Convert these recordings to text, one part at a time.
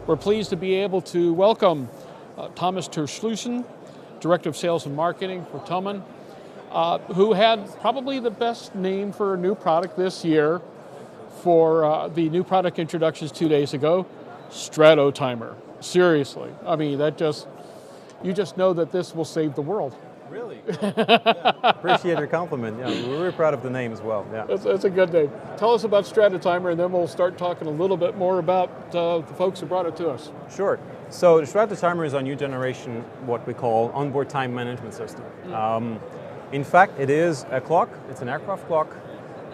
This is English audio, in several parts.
We're pleased to be able to welcome Thomas Terschlusen, Director of Sales and Marketing for Thommen, who had probably the best name for a new product this year for the new product introductions 2 days ago, Strato Timer. Seriously, I mean, you just know that this will save the world. Really? Yeah. Appreciate your compliment. Yeah, we're very proud of the name as well. Yeah. That's a good name. Tell us about Strato Timer, and then we'll start talking a little bit more about the folks who brought it to us. Sure. So the Strato Timer is our new generation, what we call onboard time management system. In fact, it is a clock. It's an aircraft clock,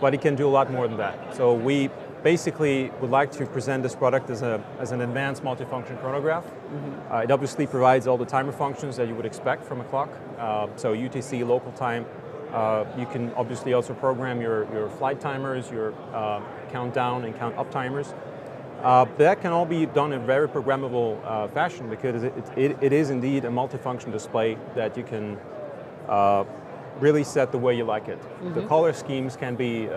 but it can do a lot more than that. So we basically would like to present this product as an advanced multifunction chronograph. It obviously provides all the timer functions that you would expect from a clock. So UTC, local time. You can obviously also program your flight timers, your countdown and count up timers. That can all be done in a very programmable fashion because it is indeed a multifunction display that you can really set the way you like it. The color schemes can be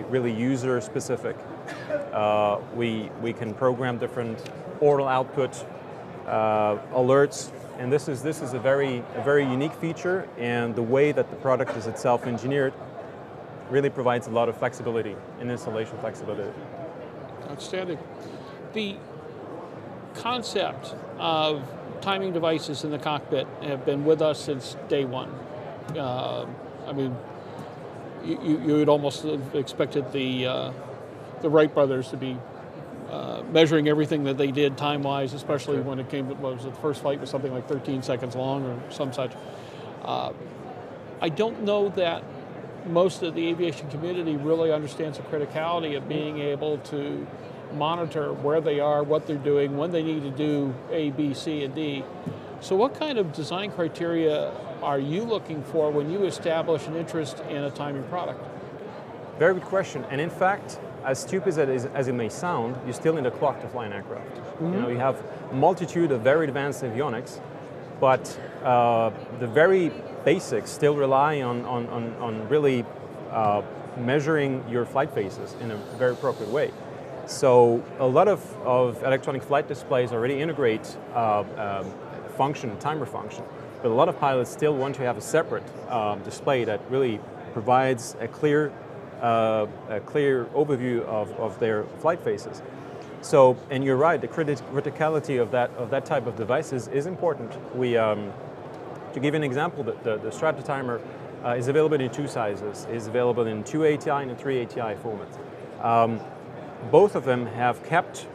really user specific. We can program different oral output alerts, and this is a very unique feature, and the way that the product is itself engineered really provides a lot of flexibility and installation flexibility. Outstanding. The concept of timing devices in the cockpit have been with us since day one. I mean, you would almost have expected the Wright brothers to be measuring everything that they did time-wise, especially when it came to, what was it, the first flight was something like 13 seconds long or some such. I don't know that most of the aviation community really understands the criticality of being able to monitor where they are, what they're doing, when they need to do A, B, C, and D. So what kind of design criteria are you looking for when you establish an interest in a timing product? Very good question. And in fact, as stupid as it may sound, you still need a clock to fly an aircraft. You know, you have a multitude of very advanced avionics, but the very basics still rely on really measuring your flight phases in a very appropriate way. So a lot of electronic flight displays already integrate timer function, but a lot of pilots still want to have a separate display that really provides a clear overview of their flight phases. So, and you're right, the criticality of that type of devices is important. To give you an example, the Strato Timer is available in two sizes. It's available in 2 ATI and 3 ATI formats. Both of them have kept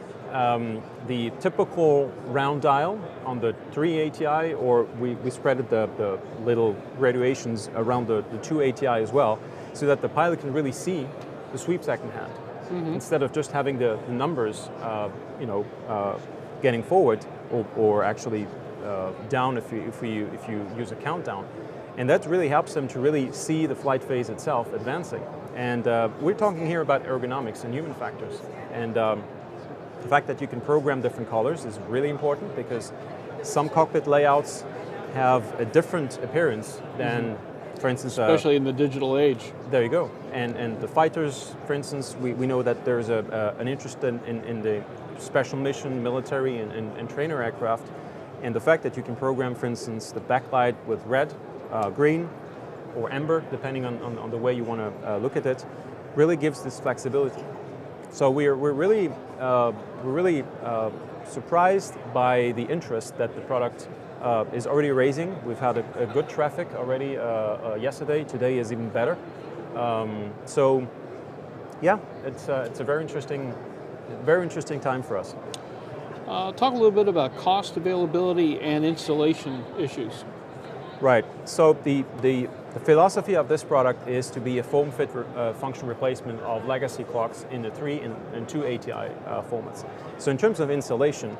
the typical round dial on the 3 ATI, or we spread the little graduations around the 2 ATI as well, so that the pilot can really see the sweep second hand, instead of just having the numbers, getting forward or actually down if you use a countdown, and that really helps them to really see the flight phase itself advancing. And we're talking here about ergonomics and human factors, and the fact that you can program different colors is really important because some cockpit layouts have a different appearance than, for instance, especially in the digital age. There you go. And the fighters, for instance, we know that there's an interest in the special mission, military, and trainer aircraft, and the fact that you can program, for instance, the backlight with red, green, or amber, depending on the way you want to look at it, really gives this flexibility. So we're really surprised by the interest that the product is already raising. We've had a good traffic already yesterday. Today is even better. So yeah, it's a very interesting time for us. Talk a little bit about cost, availability, and installation issues. Right. So the philosophy of this product is to be a form-fit function replacement of legacy clocks in the 3 and 2 ATI formats. So in terms of installation,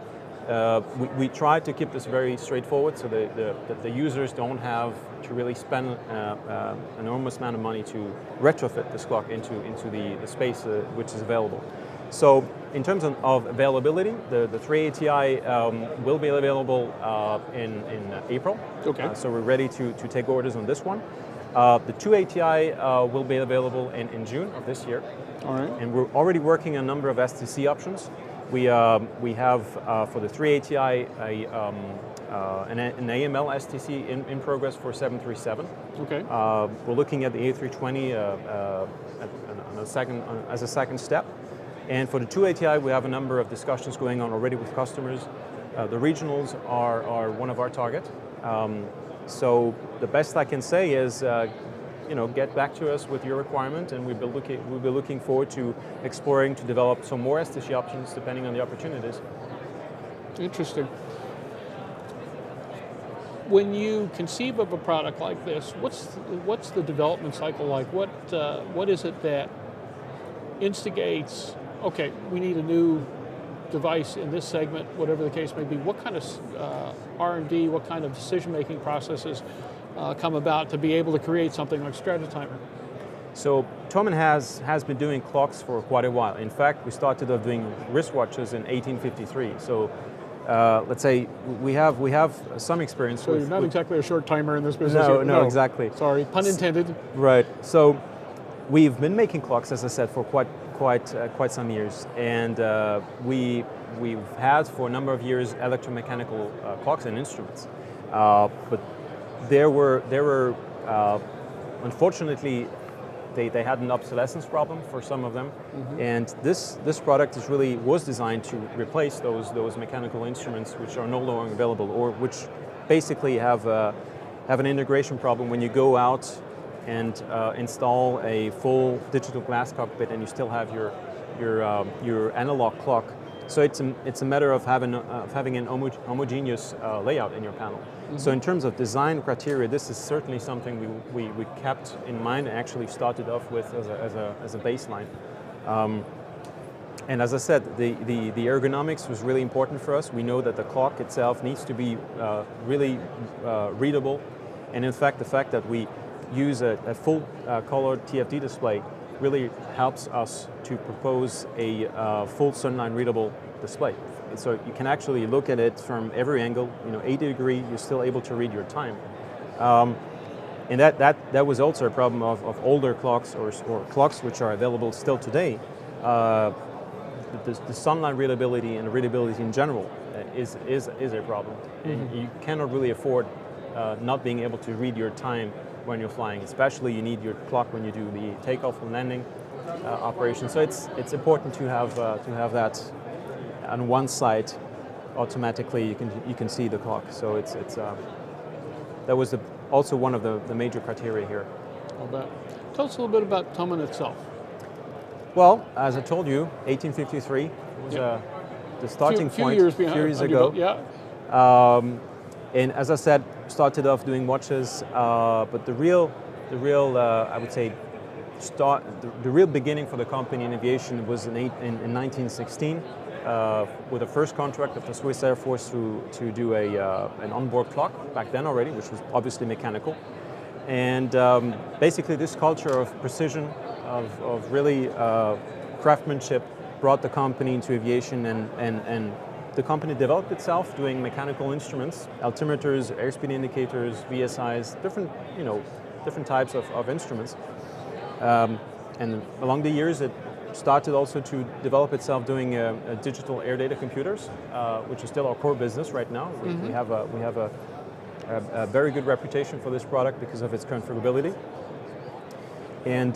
we try to keep this very straightforward so that the users don't have to really spend an enormous amount of money to retrofit this clock into the space which is available. So in terms of availability, the 3 ATI will be available in April. Okay. So we're ready to take orders on this one. The 2 ATI will be available in June of this year. All right. And we're already working on a number of STC options. We have for the 3 ATI an AML STC in progress for 737. Okay. We're looking at the A320 as a second step. And for the 2 ATI, we have a number of discussions going on already with customers. The regionals are one of our target. So the best I can say is, get back to us with your requirement, and we'll be looking forward to exploring to develop some more STC options depending on the opportunities. Interesting. When you conceive of a product like this, what's the development cycle like? What is it that instigates? Okay, we need a new device in this segment, whatever the case may be. What kind of R&D, what kind of decision-making processes come about to be able to create something like Stratatimer? So Thommen has been doing clocks for quite a while. In fact, we started off doing wristwatches in 1853. So let's say we have some experience. So you're not exactly a short timer in this business. No, exactly. Sorry, pun intended. Right. So we've been making clocks, as I said, for quite some years, and we've had for a number of years electromechanical clocks and instruments, but there were unfortunately they had an obsolescence problem for some of them, and this product was designed to replace those mechanical instruments which are no longer available, or which basically have an integration problem when you go out and install a full digital glass cockpit and you still have your analog clock. So it's a matter of having an homogeneous layout in your panel. So in terms of design criteria, this is certainly something we kept in mind and actually started off with as a baseline. And as I said, the ergonomics was really important for us. We know that the clock itself needs to be really readable, and in fact, the fact that we use a full color TFT display really helps us to propose a full sunline readable display. So you can actually look at it from every angle, 80 degree, you're still able to read your time. And that was also a problem of older clocks or clocks which are available still today. The sunline readability and readability in general is a problem. And you cannot really afford not being able to read your time when you're flying. Especially you need your clock when you do the takeoff and landing operation. So it's important to have that on one side. Automatically you can see the clock. So that was also one of the major criteria here. I'll bet. Tell us a little bit about Thommen itself. Well, as I told you, 1853 was the starting point. Few years ago. Yeah. And as I said, started off doing watches, but the real I would say the real beginning for the company in aviation was in 1916 with the first contract of the Swiss Air Force to do an onboard clock back then already, which was obviously mechanical. And basically this culture of precision, of really craftsmanship brought the company into aviation, and the company developed itself doing mechanical instruments, altimeters, airspeed indicators, VSIs, different types of instruments. And along the years it started also to develop itself doing digital air data computers, which is still our core business right now. We have a very good reputation for this product because of its configurability. And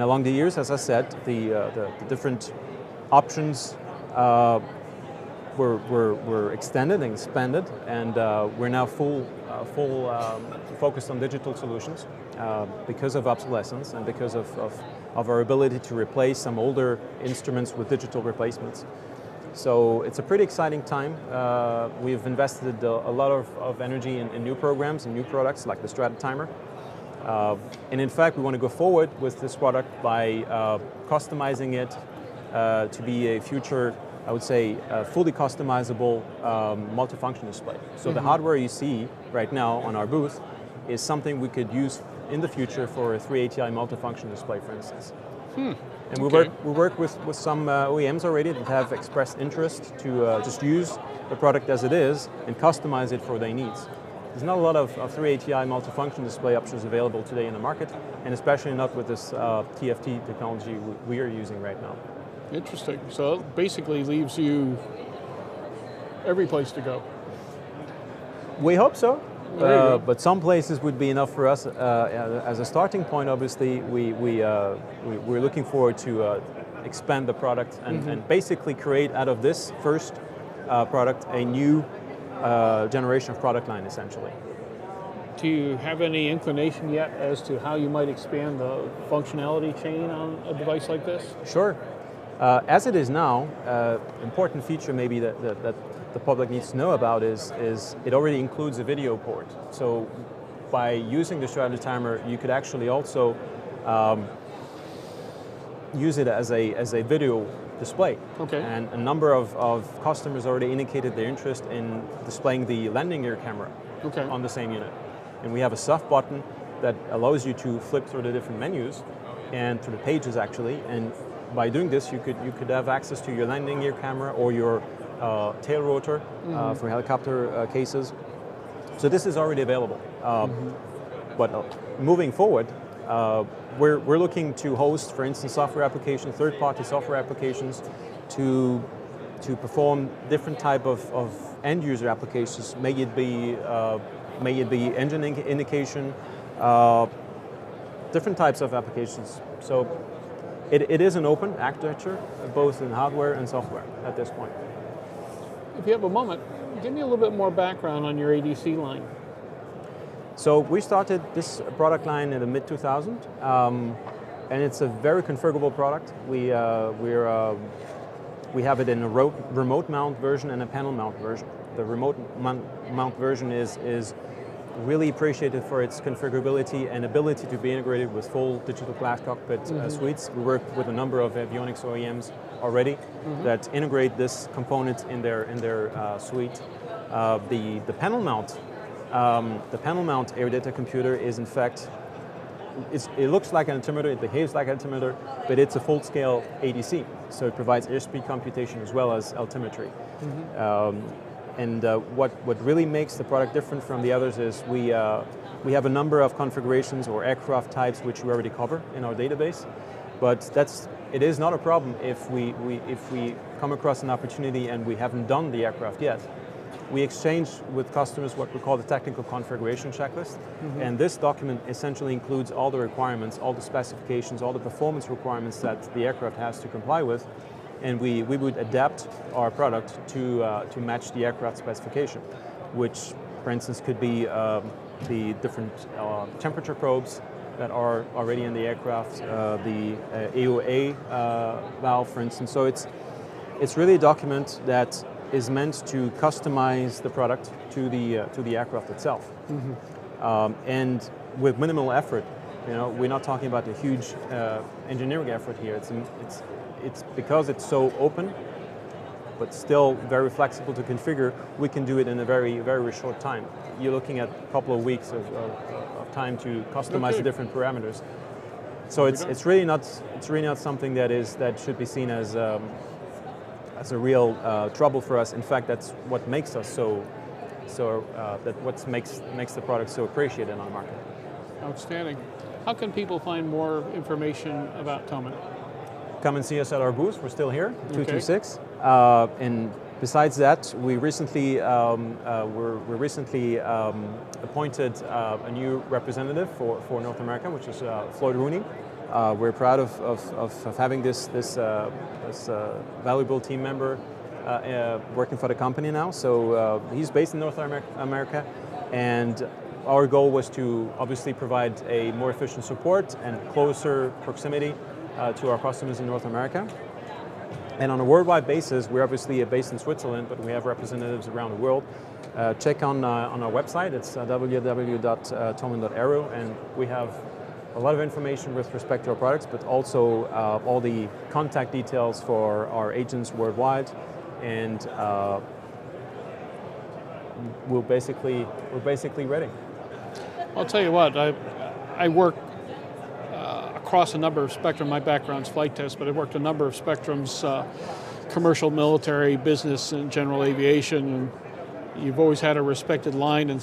along the years, as I said, the different options were extended and expanded, and we're now full focused on digital solutions because of obsolescence and because of our ability to replace some older instruments with digital replacements. So it's a pretty exciting time. We've invested a lot of energy in new programs and new products like the Stratatimer. And in fact, we want to go forward with this product by customizing it to be a future, I would say, fully customizable multifunction display. So the hardware you see right now on our booth is something we could use in the future for a 3 ATI multifunction display, for instance. And we work with some OEMs already that have expressed interest to just use the product as it is and customize it for their needs. There's not a lot of 3 ATI multifunction display options available today in the market, and especially not with this TFT technology we are using right now. Interesting. So it basically leaves you every place to go. We hope so. There you go. But some places would be enough for us. As a starting point, obviously, we're looking forward to expand the product and basically create out of this first product a new generation of product line, essentially. Do you have any inclination yet as to how you might expand the functionality chain on a device like this? Sure. As it is now, important feature maybe that the public needs to know about is it already includes a video port. So by using the strategy timer, you could actually also use it as a video display. Okay. And a number of customers already indicated their interest in displaying the landing gear camera on the same unit. And we have a soft button that allows you to flip through the different menus and through the pages actually. And by doing this, you could have access to your landing gear camera or your tail rotor for helicopter cases. So this is already available. But moving forward, we're looking to host, for instance, software applications, third-party software applications to perform different type of end-user applications. May it be engine indication, different types of applications. So it is an open architecture, both in hardware and software at this point. If you have a moment, give me a little bit more background on your ADC line. So we started this product line in the mid-2000s, and it's a very configurable product. We have it in a remote mount version and a panel mount version. The remote mount version is really appreciated for its configurability and ability to be integrated with full digital glass cockpit suites. We work with a number of avionics OEMs already that integrate this component in their suite. The panel mount air data computer is in fact, it looks like an altimeter, it behaves like an altimeter, but it's a full-scale ADC. So it provides airspeed computation as well as altimetry. And what really makes the product different from the others is we have a number of configurations or aircraft types which we already cover in our database, but it is not a problem if we come across an opportunity and we haven't done the aircraft yet. We exchange with customers what we call the technical configuration checklist, and this document essentially includes all the requirements, all the specifications, all the performance requirements that the aircraft has to comply with, and we would adapt our product to match the aircraft specification, which, for instance, could be the different temperature probes that are already in the aircraft, the AEA valve, for instance. So it's really a document that is meant to customize the product to the aircraft itself, and with minimal effort. You know, we're not talking about a huge engineering effort here. It's because it's so open, but still very flexible to configure. We can do it in a very, very short time. You're looking at a couple of weeks of time to customize the different parameters. So it's really not something that should be seen as a real trouble for us. In fact, that's what makes us makes the product so appreciated on the market. Outstanding. How can people find more information about Thommen? Come and see us at our booth. We're still here, 226. And besides that, we recently appointed a new representative for North America, which is Floyd Rooney. We're proud of having this valuable team member working for the company now. So he's based in North America, and our goal was to obviously provide a more efficient support and closer proximity to our customers in North America. And on a worldwide basis, we're obviously based in Switzerland, but we have representatives around the world. Check on our website, it's www.thommen.aero, and we have a lot of information with respect to our products, but also all the contact details for our agents worldwide. And we're basically ready. I'll tell you what, I work across a number of spectrum. My background's flight test, but I worked a number of spectrums, commercial, military, business, and general aviation. you've always had a respected line in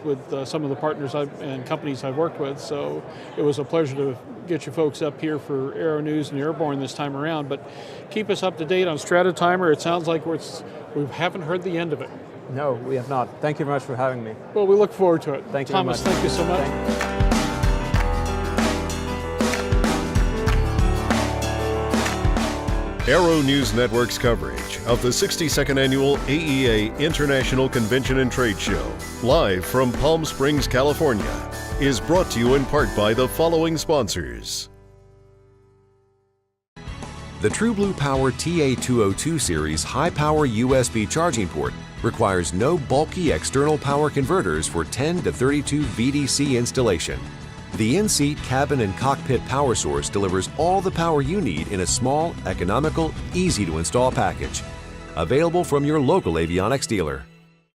with some of the partners and companies I've worked with. So it was a pleasure to get you folks up here for Aero-News and Airborne this time around. But keep us up to date on Stratotimer. It sounds like we haven't heard the end of it. No, we have not. Thank you very much for having me. Well, we look forward to it. Thank you Thomas, very much. thank you so much. Aero-News Network's coverage of the 62nd Annual AEA International Convention and Trade Show, live from Palm Springs, California, is brought to you in part by the following sponsors. The TrueBlue Power TA202 series high-power USB charging port requires no bulky external power converters for 10 to 32 VDC installation. The in-seat cabin and cockpit power source delivers all the power you need in a small, economical, easy-to-install package. Available from your local avionics dealer.